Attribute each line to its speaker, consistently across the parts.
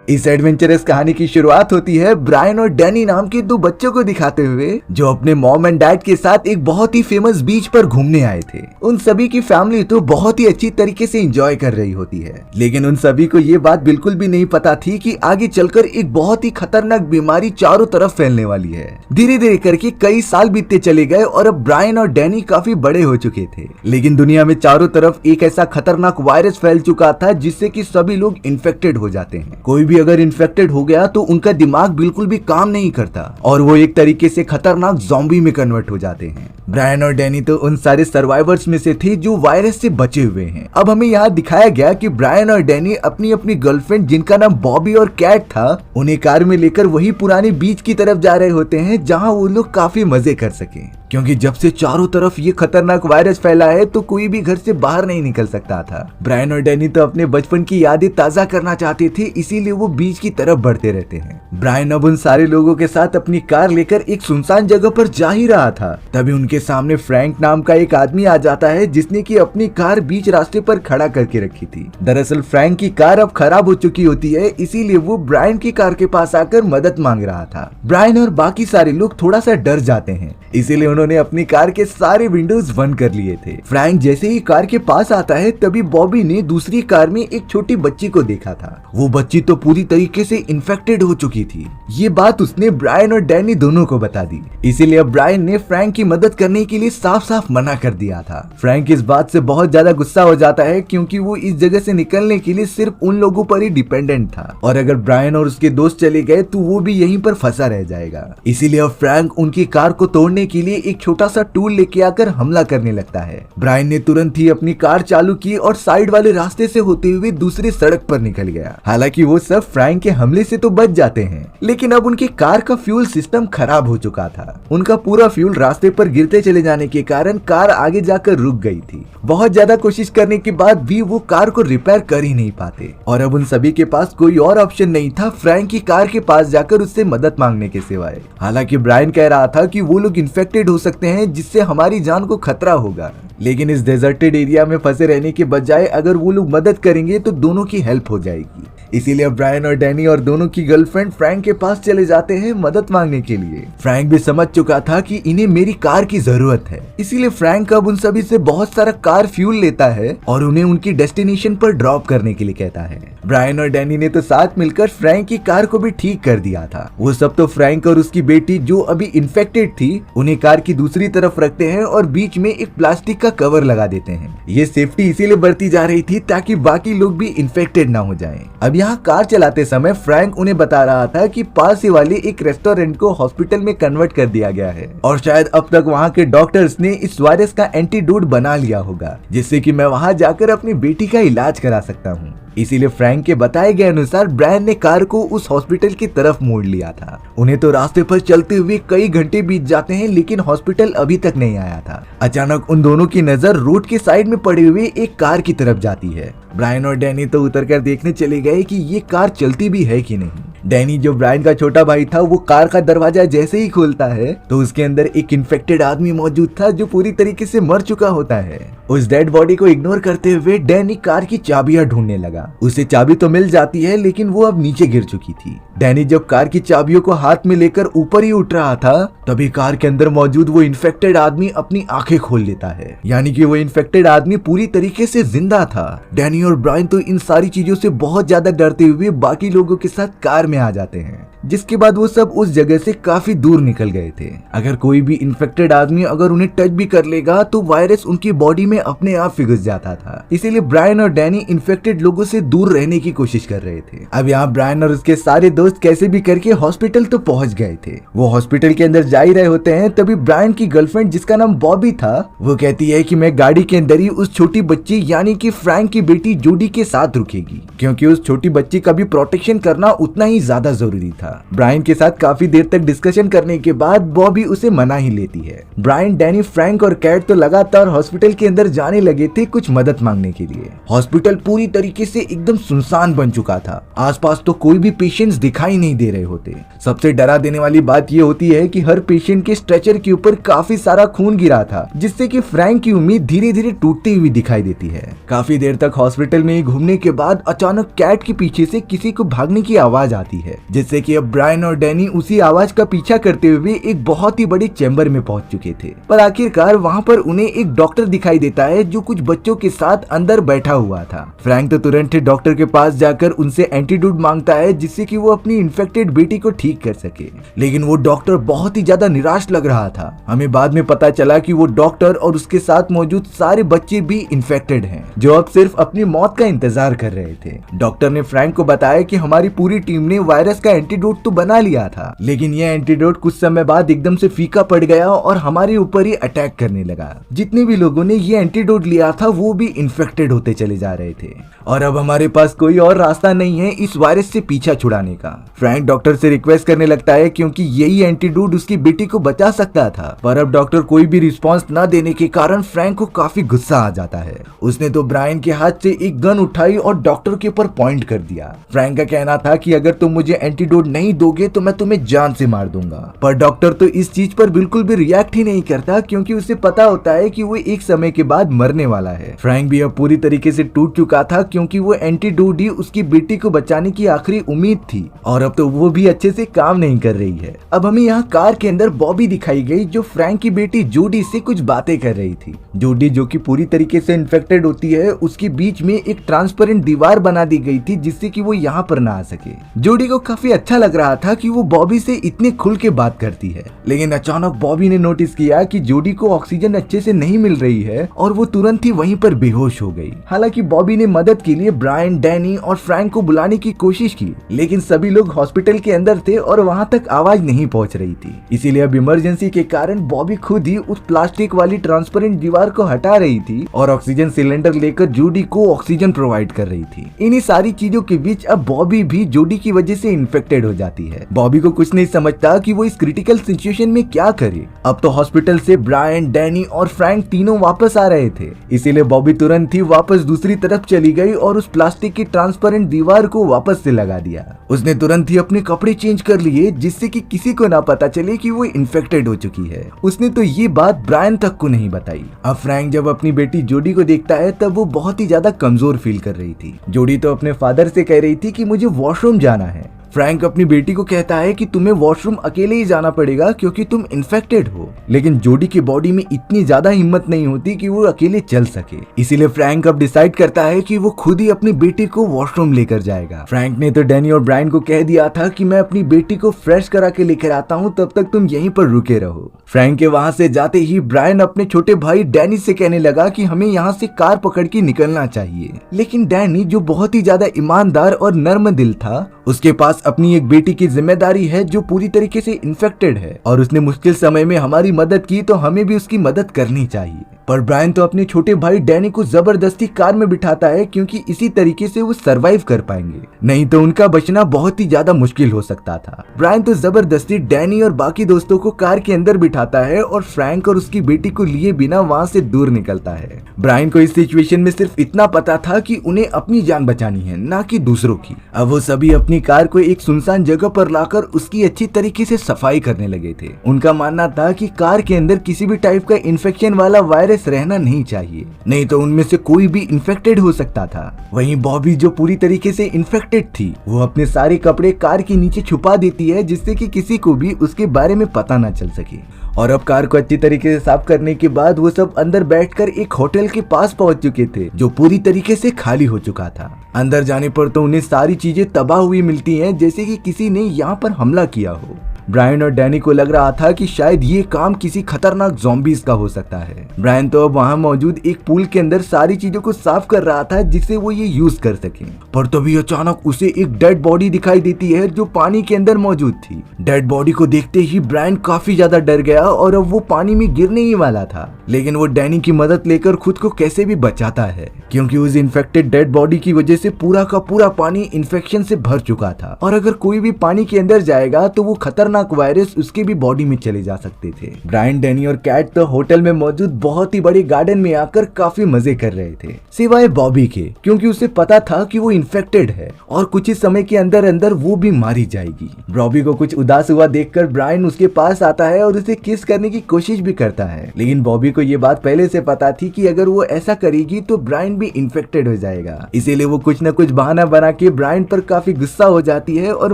Speaker 1: इस एडवेंचरस कहानी की शुरुआत होती है ब्रायन और डैनी नाम के दो बच्चों को दिखाते हुए जो अपने मॉम एंड डैड के साथ एक बहुत ही फेमस बीच पर घूमने आए थे। उन सभी की फैमिली तो बहुत ही अच्छी तरीके से एंजॉय कर रही होती है, लेकिन उन सभी को ये बात बिल्कुल भी नहीं पता थी कि आगे चलकर एक बहुत ही खतरनाक बीमारी चारों तरफ फैलने वाली है। धीरे धीरे करके कई साल बीतते चले गए और अब ब्रायन और डैनी काफी बड़े हो चुके थे, लेकिन दुनिया में चारों तरफ एक ऐसा खतरनाक वायरस फैल चुका था जिससे कि सभी लोग इन्फेक्टेड हो जाते हैं। कोई भी अगर इन्फेक्टेड हो गया तो उनका दिमाग बिल्कुल भी काम नहीं करता और वो एक तरीके से खतरनाक ज़ॉम्बी में कन्वर्ट हो जाते हैं। ब्रायन और डैनी तो उन सारे सर्वाइवर्स में से थे जो वायरस से बचे हुए हैं। अब हमें यहाँ दिखाया गया कि ब्रायन और डैनी अपनी अपनी गर्लफ्रेंड जिनका नाम बॉबी और कैट था उन्हें कार में लेकर वही पुराने बीच की तरफ जा रहे होते हैं जहाँ वो लोग काफी मजे कर सके, क्योंकि जब से चारों तरफ ये खतरनाक वायरस फैला है तो कोई भी घर से बाहर नहीं निकल सकता था। ब्रायन और डैनी तो अपने बचपन की यादें ताजा करना चाहते थे, इसीलिए वो बीच की तरफ बढ़ते रहते हैं। ब्रायन अब उन सारे लोगों के साथ अपनी कार लेकर एक सुनसान जगह पर जा ही रहा था, तभी उनके सामने फ्रैंक नाम का एक आदमी आ जाता है जिसने की अपनी कार बीच रास्ते पर खड़ा करके रखी थी। दरअसल फ्रैंक की कार अब खराब हो चुकी होती है, इसीलिए वो ब्रायन की कार के पास आकर मदद मांग रहा था। ब्रायन और बाकी सारे लोग थोड़ा सा डर जाते हैं, इसीलिए उन्होंने अपनी कार के सारे विंडोज बंद कर लिए थे। फ्रैंक जैसे ही कार के पास आता है तभी बॉबी ने दूसरी कार में एक छोटी बच्ची को देखा था। वो बच्ची तो पूरी तरीके से इन्फेक्टेड हो चुकी थी। ये बात उसने ब्रायन और डैनी दोनों को बता दी, इसीलिए अब ब्रायन ने फ्रैंक की मदद करने के लिए साफ साफ मना कर दिया था। फ्रैंक इस बात से बहुत ज्यादा गुस्सा हो जाता है क्योंकि वो इस जगह से निकलने के लिए सिर्फ उन लोगों पर ही डिपेंडेंट था और अगर ब्रायन और उसके दोस्त चले गए तो वो भी यहीं पर फंसा रह जाएगा। इसीलिए अब फ्रैंक उनकी कार को तोड़ने के लिए एक छोटा सा टूल लेके आकर हमला करने लगता है। ब्रायन ने तुरंत ही अपनी कार चालू की और साइड वाले रास्ते से होते हुए दूसरी सड़क पर निकल गया। हालांकि वो सब फ्रैंक के हमले से तो बच जाते हैं, लेकिन अब उनकी कार का फ्यूल सिस्टम खराब हो चुका था। उनका पूरा फ्यूल रास्ते पर गिरते चले जाने के कारण कार आगे जाकर रुक गई थी। बहुत ज्यादा कोशिश करने के बाद भी वो कार को रिपेयर कर ही नहीं पाते और अब उन सभी के पास कोई और ऑप्शन नहीं था फ्रैंक की कार के पास जाकर उससे मदद मांगने के सिवाय। हालांकि ब्रायन कह रहा था कि वो लोग इन्फेक्टेड हो सकते हैं जिससे हमारी जान को खतरा होगा, लेकिन इस डेजर्टेड एरिया में फंसे रहने के बजाय अगर वो लोग मदद करेंगे तो दोनों की हेल्प हो जाएगी। इसीलिए ब्रायन और डैनी और दोनों की गर्लफ्रेंड फ्रैंक के पास चले जाते हैं मदद मांगने के लिए। फ्रैंक भी समझ चुका था कि इन्हें मेरी कार की जरूरत है, इसीलिए फ्रैंक अब उन सभी से बहुत सारा कार फ्यूल लेता है और उन्हें उनकी डेस्टिनेशन पर ड्रॉप करने के लिए कहता है। ब्रायन और डैनी ने तो साथ मिलकर फ्रैंक की कार को भी ठीक कर दिया था। वो सब तो फ्रैंक और उसकी बेटी जो अभी इन्फेक्टेड थी उन्हें कार की दूसरी तरफ रखते हैं और बीच में एक प्लास्टिक का कवर लगा देते हैं। ये सेफ्टी इसीलिए बढ़ती जा रही थी ताकि बाकी लोग भी इन्फेक्टेड ना हो जाएं। अब यहाँ कार चलाते समय फ्रैंक उन्हें बता रहा था कि पास ही वाले एक रेस्टोरेंट को हॉस्पिटल में कन्वर्ट कर दिया गया है और शायद अब तक वहाँ के डॉक्टर्स ने इस वायरस का एंटीडोट बना लिया होगा जिससे कि मैं वहाँ जाकर अपनी बेटी का इलाज करा सकता हूँ। इसीलिए फ्रैंक के बताए गए अनुसार ब्रायन ने कार को उस हॉस्पिटल की तरफ मोड़ लिया था। उन्हें तो रास्ते पर चलते हुए कई घंटे बीत जाते हैं, लेकिन हॉस्पिटल अभी तक नहीं आया था। अचानक उन दोनों की नजर रोड के साइड में पड़े हुए एक कार की तरफ जाती है। ब्रायन और डैनी तो उतरकर देखने चले गए कि ये कार चलती भी है कि नहीं। डैनी जो ब्रायन का छोटा भाई था वो कार का दरवाजा जैसे ही खोलता है तो उसके अंदर एक इन्फेक्टेड आदमी मौजूद था जो पूरी तरीके से मर चुका होता है। उस डेड बॉडी को इग्नोर करते हुए डैनी कार की चाबियां ढूंढने लगा। उसे चाबी तो मिल जाती है लेकिन वो अब नीचे गिर चुकी थी। डैनी जब कार की चाबियों को हाथ में लेकर ऊपर ही उठ रहा था तभी कार के अंदर मौजूद वो इन्फेक्टेड आदमी अपनी आंखें खोल लेता है, यानी कि वो इन्फेक्टेड आदमी पूरी तरीके से जिंदा था। डैनी और ब्रायन तो इन सारी चीजों से बहुत ज्यादा डरते हुए बाकी लोगों के साथ कार में आ जाते हैं, जिसके बाद वो सब उस जगह से काफी दूर निकल गए थे। अगर कोई भी इन्फेक्टेड आदमी अगर उन्हें टच भी कर लेगा तो वायरस उनकी बॉडी में अपने आप घुस जाता था। इसीलिए ब्रायन और डैनी इन्फेक्टेड लोगों से दूर रहने की कोशिश कर रहे थे। अब यहाँ ब्रायन और उसके सारे दोस्त कैसे भी करके हॉस्पिटल तो पहुंच गए थे। वो हॉस्पिटल के अंदर जा ही रहे होते हैं तभी ब्रायन की गर्लफ्रेंड जिसका नाम बॉबी था वो कहती है कि मैं गाड़ी के अंदर ही उस छोटी बच्ची यानी कि फ्रैंक की बेटी जूडी के साथ रुकेगी, क्योंकि उस छोटी बच्ची का भी प्रोटेक्शन करना उतना ही ज्यादा जरूरी था। था। ब्रायन के साथ काफी देर तक डिस्कशन करने के बाद बॉबी उसे मना ही लेती है। ब्रायन, डैनी, फ्रैंक और कैट तो लगातार हॉस्पिटल के अंदर जाने लगे थे कुछ मदद मांगने के लिए। हॉस्पिटल पूरी तरीके से एकदम सुनसान बन चुका था। आसपास तो कोई भी पेशेंट्स दिखाई नहीं दे रहे होते। सबसे डरा देने वाली बात यह होती है कि हर पेशेंट के स्ट्रेचर के ऊपर काफी सारा खून गिरा था, जिससे कि फ्रैंक की उम्मीद धीरे धीरे टूटती हुई दिखाई देती है। काफी देर तक हॉस्पिटल में घूमने के बाद अचानक कैट के पीछे से किसी को भागने की आवाज आती है, जिससे कि अब ब्रायन और डैनी उसी आवाज का पीछा करते हुए एक बहुत ही बड़े चैम्बर में पहुंच चुके थे। पर आखिरकार वहां पर उन्हें एक डॉक्टर दिखाई देता है जो कुछ बच्चों के साथ अंदर बैठा हुआ था। फ्रैंक तो तुरंत डॉक्टर के पास जाकर उनसे एंटीडोट मांगता है, जिससे कि वो अपनी इन्फेक्टेड बेटी को ठीक कर सके। लेकिन वो डॉक्टर बहुत ही ज्यादा निराश लग रहा था। हमें बाद में पता चला कि वो डॉक्टर और उसके साथ मौजूद सारे बच्चे भी इन्फेक्टेड हैं, जो अब सिर्फ अपनी मौत का इंतजार कर रहे थे। डॉक्टर ने फ्रैंक को बताया कि हमारी पूरी टीम ने वायरस का एंटीडोट तो बना लिया था, लेकिन यह एंटीडोट कुछ समय बाद एकदम से फीका पड़ गया और हमारे ऊपर ही अटैक करने लगा। जितने भी लोगों ने ये एंटीडोट लिया था वो भी इन्फेक्टेड होते चले जा रहे थे और अब हमारे पास कोई और रास्ता नहीं है इस वायरस से पीछा छुड़ाने का। फ्रैंक डॉक्टर से रिक्वेस्ट करने लगता है क्योंकि यही एंटीडोट उसकी बेटी को बचा सकता था। पर अब डॉक्टर कोई भी रिस्पांस न देने के कारण फ्रैंक को काफी गुस्सा आ जाता है। उसने तो ब्रायन के हाथ से एक गन उठाई और डॉक्टर के ऊपर पॉइंट कर दिया। फ्रैंक का कहना था कि अगर तुम मुझे एंटीडोट नहीं दोगे तो मैं तुम्हें जान से मार दूंगा। पर डॉक्टर तो इस चीज पर बिल्कुल भी रिएक्ट ही नहीं करता, क्योंकि उसे पता होता है कि वो एक समय के बाद मरने वाला है। फ्रैंक भी अब पूरी तरीके से टूट चुका था, क्योंकि वो एंटीडोट ही उसकी बेटी को बचाने की आखिरी उम्मीद थी और अब तो वो भी अच्छे से काम नहीं कर रही है। अब हमें यहाँ कार के अंदर बॉबी दिखाई गई, जो फ्रैंक की बेटी जूडी से कुछ बातें कर रही थी। जूडी, जो कि पूरी तरीके से इन्फेक्टेड होती है, उसके बीच में एक ट्रांसपेरेंट दीवार बना दी गई थी, जिससे कि वो यहाँ पर ना आ सके। जूडी को काफी अच्छा लग रहा था कि वो बॉबी से इतने खुल के बात करती है, लेकिन अचानक बॉबी ने नोटिस किया कि जूडी को ऑक्सीजन अच्छे से नहीं मिल रही है और वो तुरंत ही वहीं पर बेहोश हो गई। हालांकि बॉबी ने मदद के लिए ब्रायन, डैनी और फ्रैंक को बुलाने की कोशिश की, लेकिन सभी लोग हॉस्पिटल के अंदर थे और वहां तक आवाज नहीं पहुंच रही थी। इसीलिए अब इमरजेंसी के कारण बॉबी खुद ही उस प्लास्टिक वाली ट्रांसपेरेंट दीवार को हटा रही थी और ऑक्सीजन सिलेंडर लेकर जूडी को ऑक्सीजन प्रोवाइड कर रही थी। इन्हीं सारी चीजों के बीच अब बॉबी भी जूडी की वजह से इन्फेक्टेड हो जाती है। बॉबी को कुछ नहीं समझता कि वो इस क्रिटिकल सिचुएशन में क्या करे। अब तो हॉस्पिटल से ब्रायन, डैनी और फ्रैंक तीनों वापस आ रहे थे, इसीलिए बॉबी तुरंत ही वापस दूसरी तरफ चली गई और उस प्लास्टिक की ट्रांसपेरेंट दीवार को वापस से लगा दिया। उसने तुरंत ही अपने कपड़े चेंज कर लिए, जिससे कि किसी को ना पता चले कि वो इन्फेक्टेड हो चुकी है। उसने तो ये बात ब्रायन तक को नहीं बताई। अब फ्रैंक जब अपनी बेटी जोडी को देखता है तब वो बहुत ही ज्यादा कमजोर फील कर रही थी। जोडी तो अपने फादर से कह रही थी कि मुझे वॉशरूम जाना है। फ्रैंक अपनी बेटी को कहता है कि तुम्हें वॉशरूम अकेले ही जाना पड़ेगा क्योंकि तुम इन्फेक्टेड हो, लेकिन जोडी की बॉडी में इतनी ज्यादा हिम्मत नहीं होती कि वो अकेले चल सके। इसीलिए फ्रैंक अब डिसाइड करता है कि वो खुद ही अपनी बेटी को वॉशरूम लेकर जाएगा। फ्रैंक ने तो डैनी और ब्रायन को कह दिया था कि मैं अपनी बेटी को फ्रेश करा के लेकर आता हूँ, तब तक तुम यहीं पर रुके रहो। फ्रैंक के वहां से जाते ही ब्रायन अपने छोटे भाई डैनी से कहने लगा कि हमें यहाँ से कार पकड़ के निकलना चाहिए, लेकिन डैनी, जो बहुत ही ज्यादा ईमानदार और नर्म दिल था, उसके पास अपनी एक बेटी की जिम्मेदारी है जो पूरी तरीके से इन्फेक्टेड है और उसने मुश्किल समय में हमारी मदद की, तो हमें भी उसकी मदद करनी चाहिए। पर ब्रायन तो अपने छोटे भाई डैनी को जबरदस्ती कार में बिठाता है, क्योंकि इसी तरीके से वो सरवाइव कर पाएंगे, नहीं तो उनका बचना बहुत ही ज्यादा मुश्किल हो सकता था। ब्रायन तो जबरदस्ती डैनी और बाकी दोस्तों को कार के अंदर बिठाता है और फ्रैंक और उसकी बेटी को लिए बिना वहाँ से दूर निकलता है। ब्रायन को इस सिचुएशन में सिर्फ इतना पता था कि उन्हें अपनी जान बचानी है, ना कि दूसरों की। अब वो सभी अपनी कार को एक सुनसान जगह पर लाकर उसकी अच्छी तरीके से सफाई करने लगे थे। उनका मानना था कि कार के अंदर किसी भी टाइप का इन्फेक्शन वाला वायरस रहना नहीं चाहिए, नहीं तो उनमें से कोई भी इन्फेक्टेड हो सकता था। वहीं बॉबी, जो पूरी तरीके से इन्फेक्टेड थी, वो अपने सारे कपड़े कार के नीचे छुपा देती है, जिससे कि किसी को भी उसके बारे में पता ना चल सके। और अब कार को अच्छी तरीके से साफ करने के बाद वो सब अंदर बैठकर एक होटल के पास पहुंच चुके थे, जो पूरी तरीके से खाली हो चुका था। अंदर जाने पर तो उन्हें सारी चीजें तबाह हुई मिलती हैं, जैसे कि किसी ने यहाँ पर हमला किया हो। ब्रायन और डैनी को लग रहा था कि शायद ये काम किसी खतरनाक ज़ॉम्बीज का हो सकता है। ब्रायन तो अब वहाँ मौजूद एक पूल के अंदर सारी चीजों को साफ कर रहा था जिससे वो ये यूज कर सके, पर तभी अचानक उसे एक डेड बॉडी दिखाई देती है जो पानी के अंदर मौजूद थी। डेड बॉडी को देखते ही ब्रायन काफी ज्यादा डर गया और अब वो पानी में गिरने ही वाला था, लेकिन वो डैनी की मदद लेकर खुद को कैसे भी बचाता है, क्योंकि उस इन्फेक्टेड डेड बॉडी की वजह से पूरा का पूरा पानी इन्फेक्शन से भर चुका था और अगर कोई भी पानी के अंदर जाएगा तो वो खतरनाक वायरस उसके भी बॉडी में चले जा सकते थे। ब्रायन, डैनी और कैट तो होटल में मौजूद बहुत ही बड़े गार्डन में आकर काफी मजे कर रहे थे, सिवाय बॉबी के, क्योंकि उसे पता था कि वो इन्फेक्टेड है और कुछ ही समय के अंदर अंदर वो भी मारी जाएगी। बॉबी को कुछ उदास हुआ देखकर ब्रायन उसके पास आता है और उसे किस करने की कोशिश भी करता है, लेकिन बॉबी को ये बात पहले से पता थी कि अगर वो ऐसा करेगी तो ब्रायन भी इन्फेक्टेड हो जाएगा, इसीलिए वो कुछ न कुछ बहाना बना के ब्रायन पर काफी गुस्सा हो जाती है और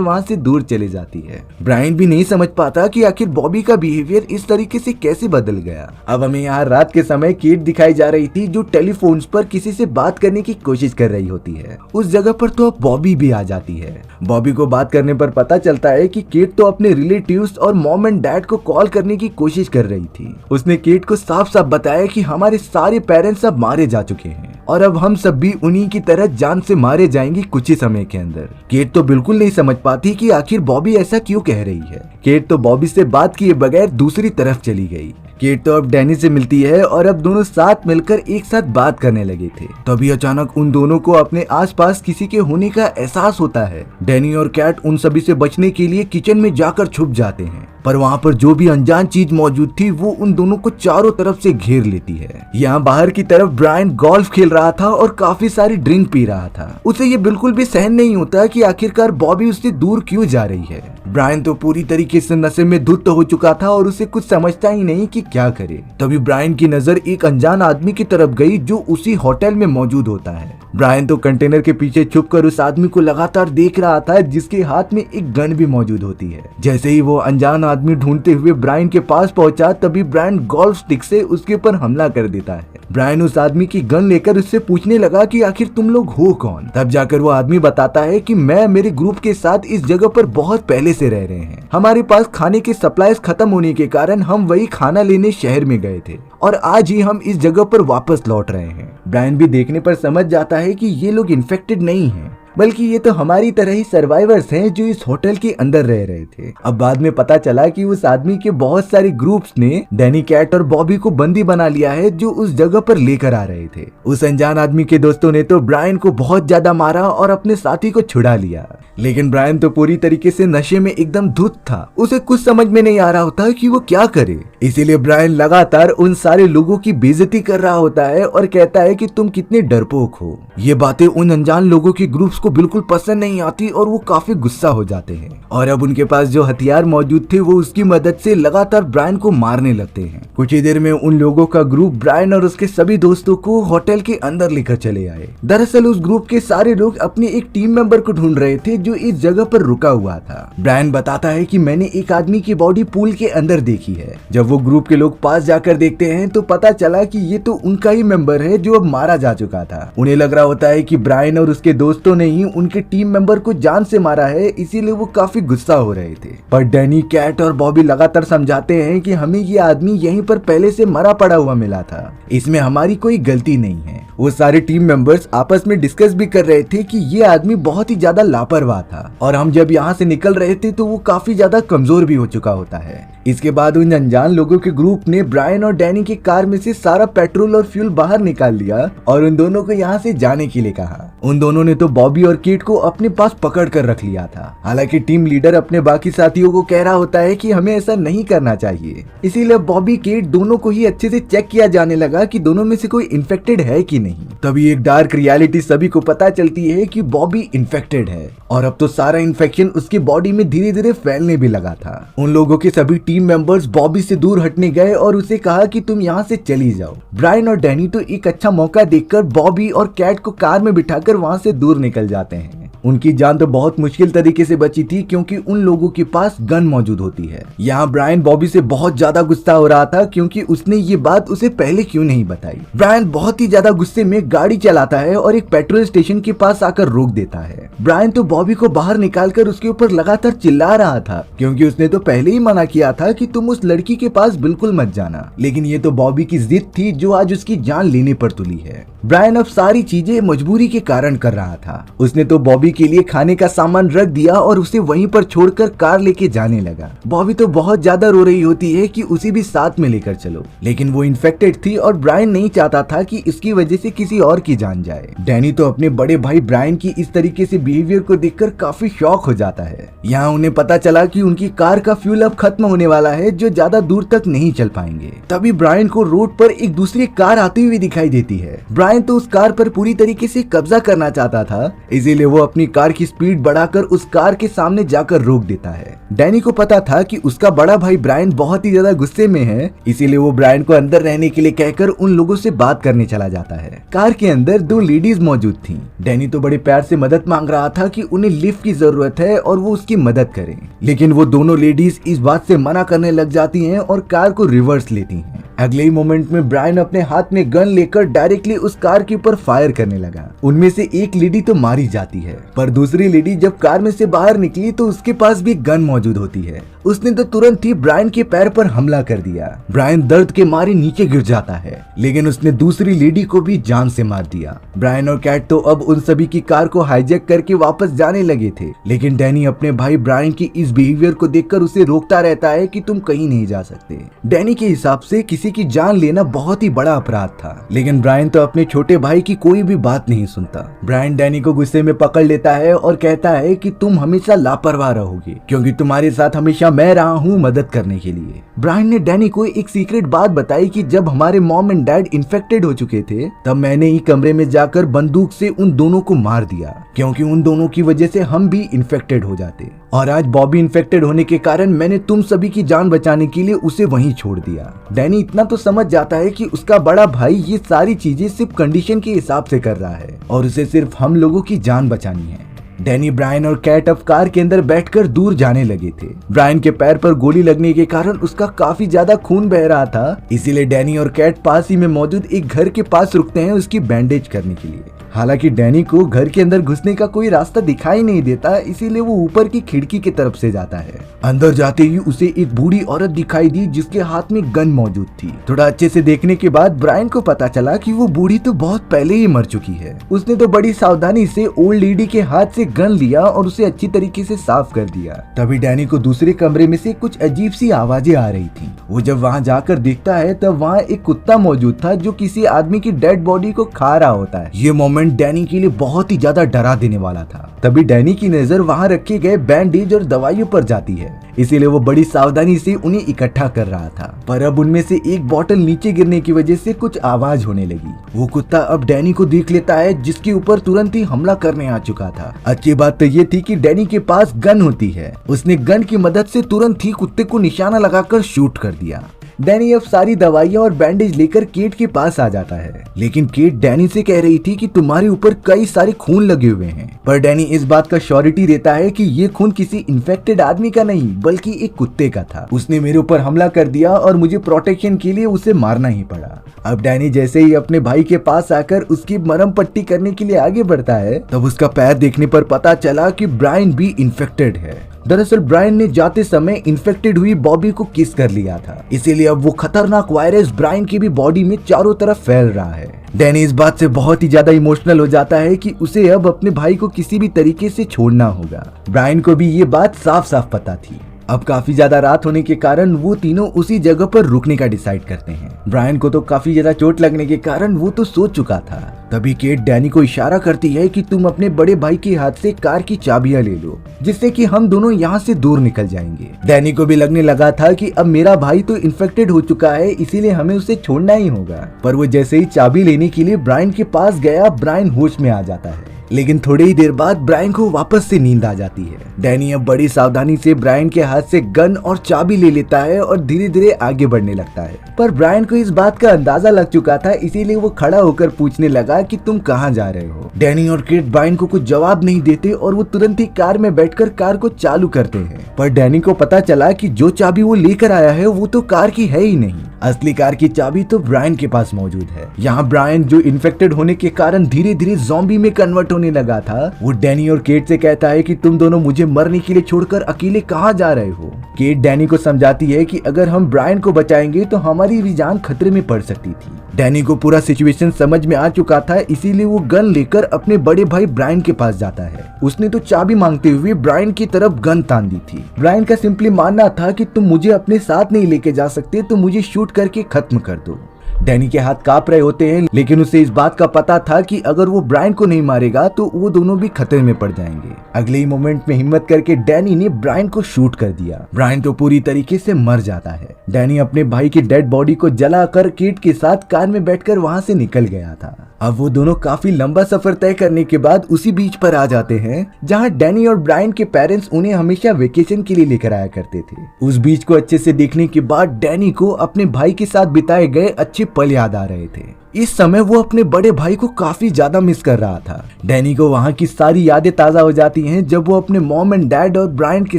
Speaker 1: वहाँ से दूर चले जाती है। ब्रायन भी नहीं समझ पाता कि आखिर बॉबी का बिहेवियर इस तरीके से कैसे बदल गया। अब हमें यहाँ रात के समय केट दिखाई जा रही थी जो टेलीफोन्स पर किसी से बात करने की कोशिश कर रही होती है। उस जगह पर तो अब बॉबी भी आ जाती है। बॉबी को बात करने पर पता चलता है कि केट तो अपने रिलेटिव्स और मॉम एंड डैड को कॉल करने की कोशिश कर रही थी। उसने केट को साफ साफ बताया कि हमारे सारे पेरेंट्स अब मारे जा चुके हैं और अब हम सब भी उन्हीं की तरह जान से मारे जाएंगे कुछ ही समय के अंदर। केट तो बिल्कुल नहीं समझ पाती कि आखिर बॉबी ऐसा क्यों कह रही है। केट तो बॉबी से बात किए बगैर दूसरी तरफ चली गई। केट तो अब डैनी से मिलती है और अब दोनों साथ मिलकर एक साथ बात करने लगे थे। तभी अचानक उन दोनों को अपने आसपास किसी के होने का एहसास होता है। डैनी और कैट उन सभी से बचने के लिए किचन में जाकर छुप जाते हैं, पर वहाँ पर जो भी अनजान चीज मौजूद थी वो उन दोनों को चारों तरफ से घेर लेती है। यहाँ बाहर की तरफ ब्रायन गोल्फ खेल रहा था और काफी सारी ड्रिंक पी रहा था। उसे ये बिल्कुल भी सहन नहीं होता कि आखिरकार बॉबी उससे दूर क्यों जा रही है। ब्रायन तो पूरी तरीके से नशे में धुत हो चुका था और उसे कुछ समझता ही नहीं कि क्या करे। तभी ब्रायन की नजर एक अनजान आदमी की तरफ गई जो उसी होटल में मौजूद होता है। ब्रायन तो कंटेनर के पीछे छुपकर उस आदमी को लगातार देख रहा था जिसके हाथ में एक गन भी मौजूद होती है। जैसे ही वो अनजान आदमी ढूंढते हुए ब्रायन के पास पहुंचा तभी ब्रायन गोल्फ स्टिक से उसके ऊपर हमला कर देता है। ब्रायन उस आदमी की गन लेकर उससे पूछने लगा कि आखिर तुम लोग हो कौन। तब जाकर वो आदमी बताता है कि मैं मेरे ग्रुप के साथ इस जगह पर बहुत पहले से रह रहे हैं। हमारे पास खाने के सप्लाईज खत्म होने के कारण हम वही खाना लेने शहर में गए थे और आज ही हम इस जगह पर वापस लौट रहे हैं। ब्रायन भी देखने पर समझ जाता है कि ये लोग इन्फेक्टेड नहीं हैं, बल्कि ये तो हमारी तरह ही सर्वाइवर्स हैं जो इस होटल के अंदर रह रहे थे। अब बाद में पता चला कि उस आदमी के बहुत सारे ग्रुप्स ने डैनी, कैट और बॉबी को बंदी बना लिया है जो उस जगह पर लेकर आ रहे थे। उस अनजान आदमी के दोस्तों ने तो ब्रायन को बहुत ज्यादा मारा और अपने साथी को छुड़ा लिया, लेकिन ब्रायन तो पूरी तरीके से नशे में एकदम धुत था। उसे कुछ समझ में नहीं आ रहा होता कि वो क्या करे, इसीलिए ब्रायन लगातार उन सारे लोगों की बेइज्जती कर रहा होता है और कहता है कि तुम कितने डरपोक हो। ये बातें उन अनजान लोगों के ग्रुप्स को बिल्कुल पसंद नहीं आती और वो काफी गुस्सा हो जाते हैं और अब उनके पास जो हथियार मौजूद थे वो उसकी मदद से लगातार ब्रायन को मारने लगते हैं। कुछ ही देर में उन लोगों का ग्रुप ब्रायन और उसके सभी दोस्तों को होटल के अंदर लेकर चले आए। दरअसल उस ग्रुप के सारे लोग अपने एक टीम मेंबर को ढूंढ रहे थे जो इस जगह पर रुका हुआ था। ब्रायन बताता है कि मैंने एक आदमी की बॉडी पूल के अंदर देखी है। जब वो ग्रुप के लोग पास जाकर देखते हैं तो पता चला कि ये तो उनका ही मेंबर है जो अब मारा जा चुका था। उन्हें लग रहा होता है कि ब्रायन और उसके दोस्तों ने ही उनके टीम मेंबर को जान से मारा है, इसीलिए वो काफी गुस्सा हो रहे थे। पर डैनी, कैट और बॉबी लगातार समझाते हैं कि हमें ये आदमी यहीं पर पहले से मरा पड़ा हुआ मिला था, इसमें हमारी कोई गलती नहीं है। वो सारे टीम मेंबर्स आपस में डिस्कस भी कर रहे थे कि ये आदमी बहुत ही ज्यादा लापरवाह था और हम जब यहाँ से निकल रहे थे तो वो काफी ज्यादा कमजोर भी हो चुका होता है। इसके बाद उन अनजान लोगों के ग्रुप ने ब्रायन और डैनी की कार में से सारा पेट्रोल और फ्यूल बाहर निकाल लिया और उन दोनों को यहाँ से जाने के लिए कहा। उन दोनों ने तो बॉबी और केट को अपने पास पकड़ कर रख लिया था। हालांकि टीम लीडर अपने बाकी साथियों को कह रहा होता है कि हमें ऐसा नहीं करना चाहिए, इसीलिए बॉबी, केट दोनों को ही अच्छे से चेक किया जाने लगा कि दोनों में से कोई इन्फेक्टेड है कि नहीं। तभी एक डार्क रियलिटी सभी को पता चलती है कि बॉबी इन्फेक्टेड है और अब तो सारा इन्फेक्शन उसकी बॉडी में धीरे धीरे फैलने भी लगा था। उन लोगों के सभी टीम मेंबर्स बॉबी से दूर हटने गए और उसे कहा कि तुम यहाँ से चली जाओ। ब्रायन और डैनी तो एक अच्छा मौका देखकर बॉबी और कैट को कार में बिठाकर वहाँ से दूर निकल जाते हैं। उनकी जान तो बहुत मुश्किल तरीके से बची थी क्योंकि उन लोगों के पास गन मौजूद होती है। यहाँ ब्रायन बॉबी से बहुत ज्यादा गुस्सा हो रहा था क्योंकि उसने ये बात उसे पहले क्यों नहीं बताई। ब्रायन बहुत ही ज्यादा गुस्से में गाड़ी चलाता है और एक पेट्रोल स्टेशन के पास आकर रोक देता है। ब्रायन तो बॉबी को बाहर निकालकर उसके ऊपर लगातार चिल्ला रहा था क्योंकि उसने तो पहले ही मना किया था कि तुम उस लड़की के पास बिल्कुल मत जाना, लेकिन ये तो बॉबी की जिद थी जो आज उसकी जान लेने पर तुली है। ब्रायन अब सारी चीजें मजबूरी के कारण कर रहा था। उसने तो बॉबी के लिए खाने का सामान रख दिया और उसे वहीं पर छोड़कर कार लेके जाने लगा। बॉबी तो बहुत ज्यादा रो रही होती है कि उसे भी साथ में लेकर चलो, लेकिन वो इन्फेक्टेड थी और ब्रायन नहीं चाहता था कि इसकी वजह से किसी और की जान जाए। डैनी तो अपने बड़े भाई ब्रायन की इस तरीके से बिहेवियर को देखकर काफी शॉक हो जाता है। यहाँ उन्हें पता चला कि उनकी कार का फ्यूल अब खत्म होने वाला है, जो ज्यादा दूर तक नहीं चल पाएंगे। तभी ब्रायन को रोड पर एक दूसरी कार आती हुई दिखाई देती है। ब्रायन तो उस कार पर पूरी तरीके से कब्जा करना चाहता था, इसीलिए वो अपनी कार की स्पीड बढ़ाकर उस कार के सामने जाकर रोक देता है। डैनी को पता था कि उसका बड़ा भाई ब्रायन बहुत ही ज्यादा गुस्से में है, इसीलिए वो ब्रायन को अंदर रहने के लिए कहकर उन लोगों से बात करने चला जाता है। कार के अंदर 2 लेडीज मौजूद थीं। डैनी तो बड़े प्यार से मदद मांग रहा था कि उन्हें लिफ्ट की जरूरत है और वो उसकी मदद करें, लेकिन वो दोनों लेडीज इस बात से मना करने लग जाती हैं और कार को रिवर्स लेती हैं। अगले ही मोमेंट में ब्रायन अपने हाथ में गन लेकर डायरेक्टली उस कार के ऊपर फायर करने लगा। उनमें से एक लेडी तो मारी जाती है, पर दूसरी लेडी जब कार में से बाहर निकली तो उसके पास भी गन मौजूद होती है। उसने तो तुरंत ही ब्रायन के पैर पर हमला कर दिया। ब्रायन दर्द के मारे नीचे गिर जाता है, लेकिन उसने दूसरी लेडी को भी जान से मार दिया। ब्रायन और कैट तो अब उन सभी की कार को हाईजैक करके वापस जाने लगे थे, लेकिन डैनी अपने भाई ब्रायन की इस बिहेवियर को देखकर उसे रोकता रहता है कि तुम कहीं नहीं जा सकते। डैनी के हिसाब से किसी की जान लेना बहुत ही बड़ा अपराध था, लेकिन ब्रायन तो अपने छोटे भाई की कोई भी बात नहीं सुनता। ब्रायन डैनी को गुस्से में पकड़ लेता है और कहता है कि तुम हमेशा लापरवाह रहोगे क्योंकि तुम्हारे साथ हमेशा मैं रहा हूँ मदद करने के लिए। ब्रायन ने डैनी को एक सीक्रेट बात बताई कि जब हमारे मॉम एंड डैड इन्फेक्टेड हो चुके थे तब मैंने ही कमरे में जाकर बंदूक से उन दोनों को मार दिया क्योंकि उन दोनों की वजह से हम भी इन्फेक्टेड हो जाते, और आज बॉबी इन्फेक्टेड होने के कारण मैंने तुम सभी की जान बचाने के लिए उसे वहीं छोड़ दिया। डैनी इतना तो समझ जाता है कि उसका बड़ा भाई ये सारी चीजें सिर्फ कंडीशन के हिसाब से कर रहा है और उसे सिर्फ हम लोगों की जान बचानी है। डैनी, ब्रायन और कैट अब कार के अंदर बैठकर दूर जाने लगे थे। ब्रायन के पैर पर गोली लगने के कारण उसका काफी ज्यादा खून बह रहा था, इसीलिए डैनी और कैट पास ही में मौजूद एक घर के पास रुकते हैं उसकी बैंडेज करने के लिए। हालांकि डैनी को घर के अंदर घुसने का कोई रास्ता दिखाई नहीं देता, इसीलिए वो ऊपर की खिड़की की तरफ से जाता है। अंदर जाते ही उसे एक बूढ़ी औरत दिखाई दी जिसके हाथ में गन मौजूद थी। थोड़ा अच्छे से देखने के बाद ब्रायन को पता चला कि वो बूढ़ी तो बहुत पहले ही मर चुकी है। उसने तो बड़ी सावधानी से ओल्ड लेडी के हाथ से गन लिया और उसे अच्छी तरीके से साफ कर दिया। तभी डैनी को दूसरे कमरे में से कुछ अजीब सी आवाजें आ रही थी। वो जब वहाँ जाकर देखता है तब वहाँ एक कुत्ता मौजूद था जो किसी आदमी की डेड बॉडी को खा रहा होता है। ये मोमेंट डैनी के लिए बहुत ही ज्यादा डरा देने वाला था। तभी डैनी की नजर वहाँ रखे गए बैंडेज और दवाइयों पर जाती है, इसीलिए वो बड़ी सावधानी से उन्हें इकट्ठा कर रहा था, पर अब उनमें से एक बोतल नीचे गिरने की वजह से कुछ आवाज होने लगी। वो कुत्ता अब डैनी को देख लेता है जिसके ऊपर तुरंत ही हमला करने आ चुका था। अच्छी बात तो ये थी कि डैनी के पास गन होती है। उसने गन की मदद से तुरंत ही कुत्ते को निशाना लगाकर शूट कर दिया। डैनी अब सारी दवाइयाँ और बैंडेज लेकर केट के पास आ जाता है, लेकिन केट डैनी से कह रही थी कि तुम्हारे ऊपर कई सारे खून लगे हुए हैं, पर डैनी इस बात का श्योरिटी देता है कि ये खून किसी इन्फेक्टेड आदमी का नहीं बल्कि एक कुत्ते का था। उसने मेरे ऊपर हमला कर दिया और मुझे प्रोटेक्शन के लिए उसे मारना ही पड़ा। अब डैनी जैसे ही अपने भाई के पास आकर उसकी मरहम पट्टी करने के लिए आगे बढ़ता है तब उसका पैर देखने पर पता चला कि ब्रायन भी इन्फेक्टेड है। दरअसल ब्रायन ने जाते समय इन्फेक्टेड हुई बॉबी को किस कर लिया था, इसीलिए अब वो खतरनाक वायरस ब्रायन की भी बॉडी में चारों तरफ फैल रहा है। डैनी इस बात से बहुत ही ज्यादा इमोशनल हो जाता है कि उसे अब अपने भाई को किसी भी तरीके से छोड़ना होगा। ब्रायन को भी ये बात साफ साफ पता थी। अब काफी ज्यादा रात होने के कारण वो तीनों उसी जगह पर रुकने का डिसाइड करते हैं। ब्रायन को तो काफी ज्यादा चोट लगने के कारण वो तो सो चुका था। तभी केट डैनी को इशारा करती है कि तुम अपने बड़े भाई के हाथ से कार की चाबियां ले लो, जिससे कि हम दोनों यहाँ से दूर निकल जाएंगे। डैनी को भी लगने लगा था कि अब मेरा भाई तो इन्फेक्टेड हो चुका है, इसीलिए हमें उसे छोड़ना ही होगा। पर वो जैसे ही चाबी लेने के लिए ब्रायन के पास गया, ब्रायन होश में आ जाता है। लेकिन थोड़ी ही देर बाद ब्रायन को वापस से नींद आ जाती है। डैनी अब बड़ी सावधानी से ब्रायन के हाथ से गन और चाबी ले लेता है और धीरे धीरे आगे बढ़ने लगता है, पर ब्रायन को इस बात का अंदाजा लग चुका था, इसीलिए वो खड़ा होकर पूछने लगा कि तुम कहाँ जा रहे हो। डैनी और केट ब्रायन को कुछ जवाब नहीं देते और वो तुरंत ही कार में बैठकर कार को चालू करते हैं, पर डैनी को पता चला कि जो चाबी वो लेकर आया है वो तो कार की है ही नहीं, असली कार की चाबी तो ब्रायन के पास मौजूद है। यहाँ ब्रायन जो इन्फेक्टेड होने के कारण धीरे धीरे ज़ॉम्बी में कन्वर्ट होने लगा था, वो डैनी और केट से कहता है कि तुम दोनों मुझे मरने के लिए छोड़कर अकेले कहाँ जा रहे हो। केट डैनी को समझाती है कि अगर हम ब्रायन को बचाएंगे तो हमारी भी जान खतरे में पड़ सकती थी। डैनी को पूरा सिचुएशन समझ में आ चुका था, इसीलिए वो गन लेकर अपने बड़े भाई ब्रायन के पास जाता है। उसने तो चाबी मांगते हुए ब्रायन की तरफ गन तान दी थी। ब्रायन का सिंपली मानना था कि तुम मुझे अपने साथ नहीं लेके जा सकते तो मुझे शूट करके खत्म कर दो। डैनी के हाथ कांप रहे होते हैं, लेकिन उसे इस बात का पता था कि अगर वो ब्रायन को नहीं मारेगा तो वो दोनों भी खतरे में पड़ जाएंगे। अगले ही मोमेंट में हिम्मत करके डैनी ने ब्रायन को शूट कर दिया। ब्रायन तो पूरी तरीके से मर जाता है। डैनी अपने भाई की डेड बॉडी को जलाकर केट के साथ कार में बैठकर वहां से निकल गया था। अब वो दोनों काफी लंबा सफर तय करने के बाद उसी बीच पर आ जाते हैं जहां डैनी और ब्रायन के पेरेंट्स उन्हें हमेशा वेकेशन के लिए लेकर आया करते थे। उस बीच को अच्छे से देखने के बाद डैनी को अपने भाई के साथ बिताए गए अच्छे पल याद आ रहे थे। इस समय वो अपने बड़े भाई को काफी ज्यादा मिस कर रहा था। डैनी को वहाँ की सारी यादें ताजा हो जाती हैं जब वो अपने मॉम एंड डैड और ब्रायन के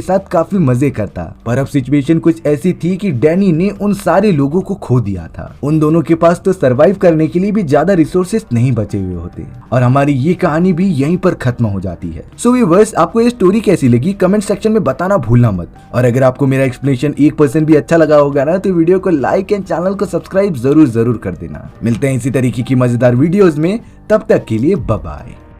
Speaker 1: साथ काफी मजे करता, पर अब सिचुएशन कुछ ऐसी थी कि डैनी ने उन सारे लोगों को खो दिया था। उन दोनों के पास तो सरवाइव करने के लिए भी ज्यादा रिसोर्सेस नहीं बचे हुए होते और हमारी ये कहानी भी यहीं पर खत्म हो जाती है। सो व्यूअर्स, आपको ये स्टोरी कैसी लगी कमेंट सेक्शन में बताना भूलना मत, और अगर आपको मेरा एक्सप्लेनेशन 1% भी अच्छा लगा होगा ना तो वीडियो को लाइक एंड चैनल को सब्सक्राइब जरूर कर देना। मिलते हैं इसी तरीके की मजेदार वीडियोस में, तब तक के लिए बाय बाय।